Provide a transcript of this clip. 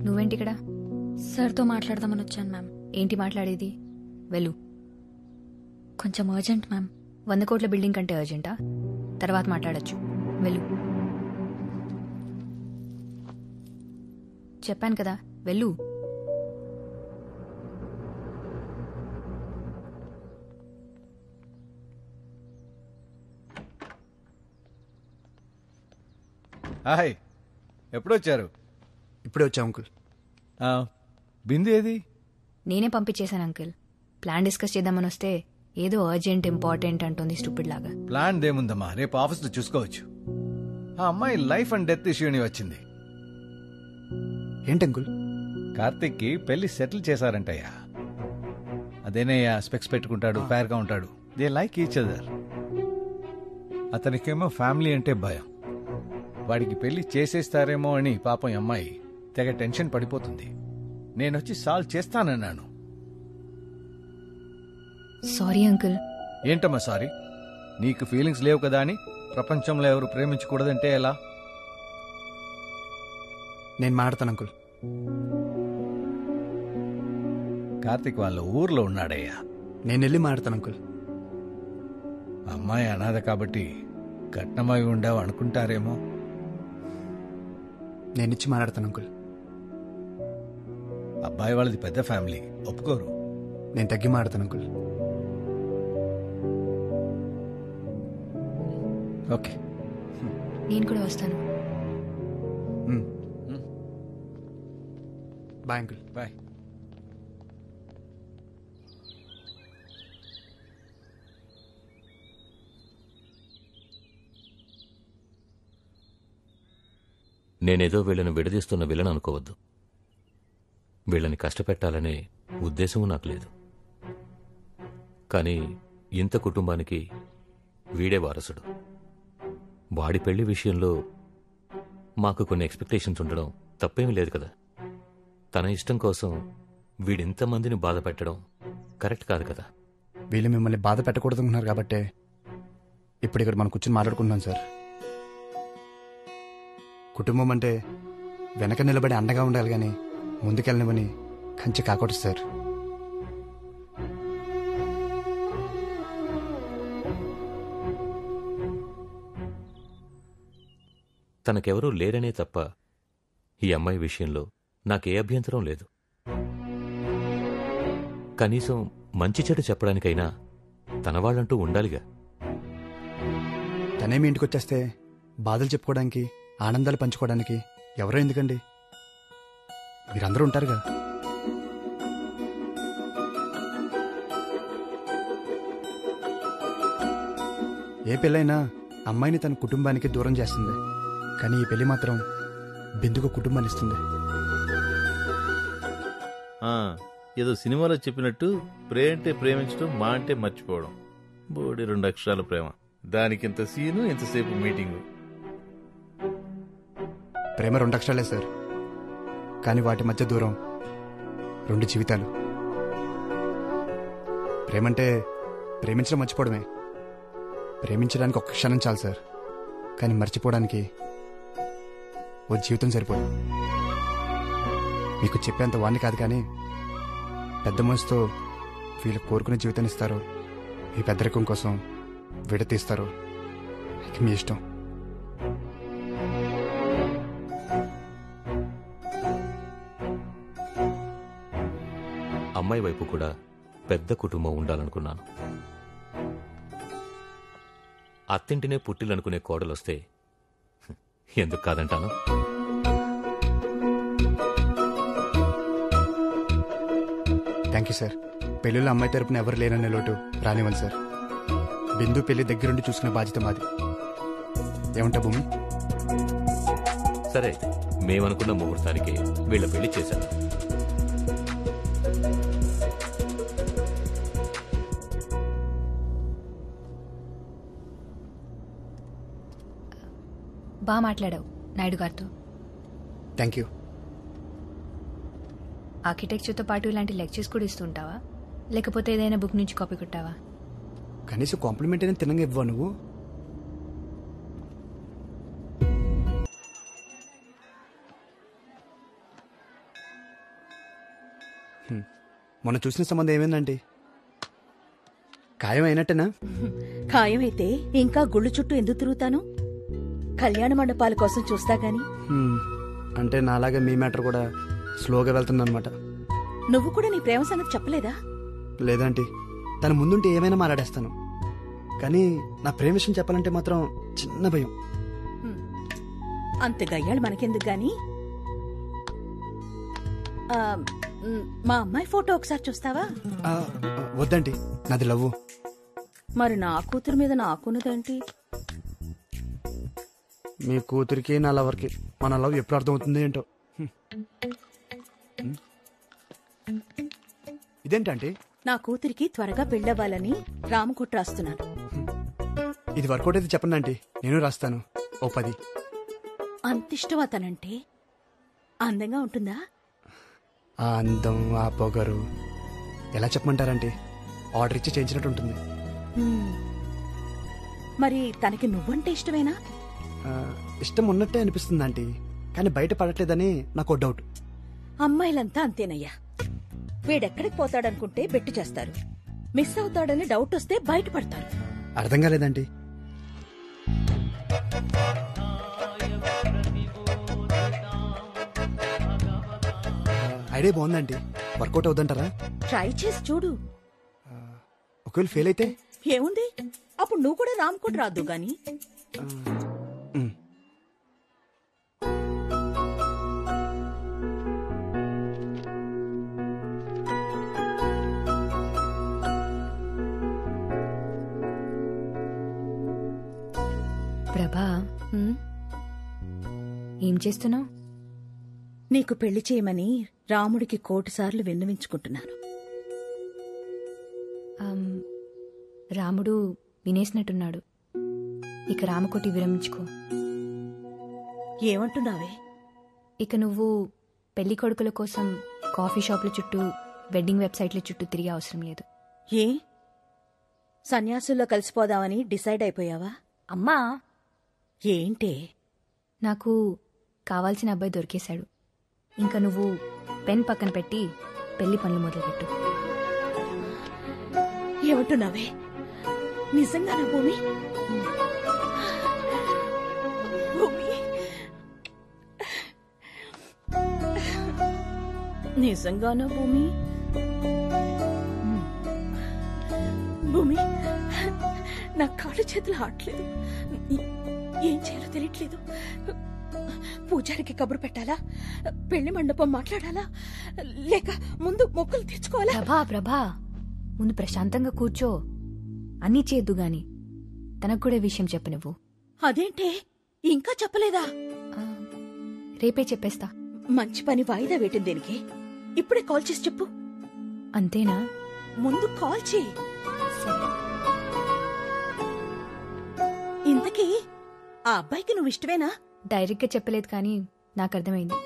నువ్వేంటి ఇక్కడ? సార్తో మాట్లాడదామని వచ్చాను మ్యామ్. ఏంటి మాట్లాడేది? వెళ్ళు. కొంచెం అర్జెంట్ మ్యామ్. 100 కోట్ల బిల్డింగ్ కంటే అర్జెంటా? తర్వాత మాట్లాడచ్చు. వెళ్ళు. చెప్పాను కదా, వెళ్ళు. హాయ్, ఎప్పుడొచ్చారు? ఇప్పుడే వచ్చా అంకుల్. బిందు ఏది? నేనే పంపించేశాను అంకుల్. ప్లాన్ డిస్కస్ చేద్దామని వస్తే ఏదో అర్జెంట్ ఇంపార్టెంట్ అంటుంది స్టూపిడ్ లాగా. ప్లాన్ దేముందమ్మా, రేపు ఆఫీస్లో చూసుకోవచ్చు. ఆ అమ్మాయి లైఫ్ అండ్ డెత్ ఇష్యూని వచ్చింది. ఏంటి అంకుల్? కార్తిక్కి పెళ్లి సెటిల్ చేశారంటయ్యా. అదేనయ్యా, స్పెక్స్ పెట్టుకుంటాడు, ఫేర్గా ఉంటాడు. They like each other. అతనికేమో ఫ్యామిలీ అంటే భయం. వాడికి పెళ్లి చేసేస్తారేమో అని పాపం అమ్మాయి తెగ టెన్షన్ పడిపోతుంది. నేనొచ్చి సాల్వ్ చేస్తానన్నాను. Sorry uncle. ఏంటమ్మా సారీ? నీకు ఫీలింగ్స్ లేవు కదా అని ప్రపంచంలో ఎవరు ప్రేమించకూడదంటే ఎలా? నేను మాట్లాడతాను అంకుల్. కార్తిక్ వాళ్ళ ఊర్లో ఉన్నాడయ్యా. నేను వెళ్ళి మాట్లాడతాను అంకుల్. అమ్మాయి అనాథ కాబట్టి కట్నమై ఉండవు అనుకుంటారేమో. నేను ఇచ్చి మాట్లాడతాను అంకుల్. అబ్బాయి వాళ్ళది పెద్ద ఫ్యామిలీ, ఒప్పుకోరు. నేను తగ్గి మాట్లాడతాను అంకుల్. ఓకే, నేను కూడా వస్తాను. Bye uncle. బాయ్. నేనేదో వీళ్ళని విడదీస్తున్న విలన్ అనుకోవద్దు. వీళ్ళని కష్టపెట్టాలనే ఉద్దేశము నాకు లేదు. కానీ ఇంత కుటుంబానికి వీడే వారసుడు. వాడి పెళ్లి విషయంలో మాకు కొన్ని ఎక్స్పెక్టేషన్స్ ఉండడం తప్పేమీ లేదు కదా. తన ఇష్టం కోసం వీడింతమందిని బాధ పెట్టడం కరెక్ట్ కాదు కదా. వీళ్ళు మిమ్మల్ని బాధ పెట్టకూడదనుకున్నారు కాబట్టే ఇప్పుడు ఇక్కడ మనం కూర్చొని మాట్లాడుకుంటున్నాం సార్. కుటుంబం అంటే వెనక నిలబడి అండగా ఉండాలి కానీ ముందుకెళ్ళనివని కంచి కాకూడదు సార్. తనకెవరూ లేరనే తప్ప ఈ అమ్మాయి విషయంలో నాకే అభ్యంతరం లేదు. కనీసం మంచి చెడు చెప్పడానికైనా తనవాళ్ళంటూ ఉండాలిగా. తనేమి ఇంటికి వచ్చేస్తే బాధలు చెప్పుకోవడానికి, ఆనందాలు పంచుకోవడానికి ఎవరో ఎందుకండి? మీరందరూ ఉంటారుగా. ఏ పెళ్ళైనా అమ్మాయిని తన కుటుంబానికి దూరం చేస్తుంది, కానీ ఈ పెళ్లి మాత్రం బిందుకు కుటుంబాన్ని ఇస్తుంది. ఏదో సినిమాలో చెప్పినట్టు ప్రేమ అంటే ప్రేమించడం, మా అంటే మర్చిపోవడం. బోడి 2 అక్షరాల ప్రేమ, దానికింత సీను, ఇంతసేపు మీటింగు. ప్రేమ 2 అక్షరాలే సార్, కానీ వాటి మధ్య దూరం 2 జీవితాలు. ప్రేమంటే ప్రేమించడం మర్చిపోవడమే. ప్రేమించడానికి 1 క్షణం చాలు సార్, కానీ మర్చిపోవడానికి ఓ జీవితం సరిపోదు. మీకు చెప్పేంత వాణ్ణి కాదు, కానీ పెద్ద మనసుతో వీళ్ళు కోరుకునే జీవితాన్ని ఇస్తారో, ఈ పెద్దరికం కోసం విడతీస్తారో ఇక మీ ఇష్టం. అమ్మాయి వైపు కూడా పెద్ద కుటుంబం ఉండాలనుకున్నాను. అత్తింటినే పుట్టిలనుకునే కోడలొస్తే ఎందుకు కాదంటాను. Thank you sir. పెళ్లిలో అమ్మాయి తరపున ఎవరు లేరనే లోటు రానివ్వండి సార్. బిందు పెళ్లి దగ్గరుండి చూసుకునే బాధ్యత మాది. ఏమంటా భూమి? సరే అయితే మేమనుకున్న ముహూర్తానికి వీళ్ళ పెళ్లి చేశాను. బాగా మాట్లాడావు నాయుడు గారితో. Thank you. ఆర్కిటెక్చర్తో పాటు ఇలాంటి లెక్చర్స్ కూడా ఇస్తుంటావా, లేకపోతే ఏదైనా బుక్ నుంచి కాపీ కొట్టావా? కనీసం కాంప్లిమెంట్ అయినా తినంగా ఇవ్వవా నువ్వు? మొన్న చూసిన సంబంధం ఏమైందంటే ఖాయం అయినట్టేనా? ఖాయమైతే ఇంకా గుళ్ళు చుట్టూ ఎందుకు తిరుగుతాను? కళ్యాణ మండపాల కోసం చూస్తా గాని. అంటే నాలాగే మీ మ్యాటర్ కూడా స్లోగా వెళ్తుందన్నమాట. నువ్వు కూడా నీ ప్రేమ సంగతి చెప్పలేదా? లేదంటే తన ముందుంటే ఏమైనా మాట్లాడేస్తాను, కానీ నా ప్రేమ విషయం చెప్పాలంటే మాత్రం చిన్న భయం. అంత గయ్యాళ్ళు మనకెందుకు గాని. మా అమ్మాయి ఫోటో ఒకసారి చూస్తావా? వద్దండి, నాది లవ్వు. మరి నా కూతురు మీద నాకున్నదేంటి? మీ కూతురికి నా లవర్కి మన లవ్ ఎప్పుడు అర్థమవుతుంది ఏంటో. ఇదేంటంటే నా కూతురికి త్వరగా పెళ్ళవ్వాలని రామకుట్ర రాస్తున్నాను. ఇది వర్కౌట్ అయితే చెప్పండి ఆంటీ, నేను రాస్తాను. ఓ 10. అంతిష్టం అతనంటే. అందంగా ఉంటుందా? ఆ అందం, ఆ పొగరు ఎలా చెప్పమంటారంటే ఆర్డర్ ఇచ్చి చేయించినట్టు ఉంటుంది. మరి తనకి నువ్వంటే ఇష్టమేనా? ఇష్టం ఉన్నట్టే అనిపిస్తుంది ఆంటీ, కానీ బయట పడట్లేదని నాకు డౌట్. అమ్మాయిలంతా అంతేనయ్యా. వీడెక్కడికి పోతాడనుకుంటే బెట్టు చేస్తారు, మిస్ అవుతాడని డౌట్ వస్తే బయటపడతారు. అర్థం కాలేదంటీ. ఐడియా బాగుందంటీ, వర్కౌట్ అవుతుంటారా? ట్రై చేసి చూడు. ఒకవేళ ఫెయిల్ అయితే ఏముంది, అప్పుడు నువ్వు కూడా రామ్కోట్ రాదు గాని. ప్రభా, ఏం చేస్తున్నావు? నీకు పెళ్లి చేయమని రాముడికి 1,000 సార్లు విన్నవించుకుంటున్నాను. రాముడు వినేసినట్టున్నాడు. ఇక రామకోటి విరమించుకో. ఏమంటున్నావే? ఇక నువ్వు పెళ్లి కొడుకుల కోసం కాఫీ షాపుల చుట్టూ, వెడ్డింగ్ వెబ్సైట్ల చుట్టూ తిరిగే అవసరం లేదు. ఏ సన్యాసుల్లో కలిసిపోదామని డిసైడ్ అయిపోయావా? అమ్మా, ఏంటే? నాకు కావాల్సిన అబ్బాయి దొరికేశాడు. ఇంకా నువ్వు పెన్ పక్కన పెట్టి పెళ్లి పనులు మొదలుపెట్టు. ఏమంటున్నావే? నిజంగానా భూమి? భూమి, నిజంగానా భూమి? భూమి, నా కాళ్ళు చేతులు ఆడలేదు. ఏం చేయాలో తెలియట్లేదు. పూజారికి కబురు పెట్టాలా? పెళ్లి మండపం మాట్లాడాలా? లేక ముందు మొక్కులు తెచ్చుకోవాలా? ప్రభా, ముందు ప్రశాంతంగా కూర్చో. అన్నీ చేద్దు గాని తనకు కూడా విషయం చెప్పు నువ్వు. అదేంటే ఇంకా చెప్పలేదా? రేపే చెప్పేస్తా. మంచి పని వాయిదా వేయటం దేనికి? ఇప్పుడే కాల్ చేసి చెప్పు. అంతేనా? ముందు కాల్ చేయి. సరే. ఇంతకీ ఆ అబ్బాయికి నువ్వు ఇష్టమేనా? డైరెక్ట్గా చెప్పలేదు కానీ నాకు అర్థమైంది.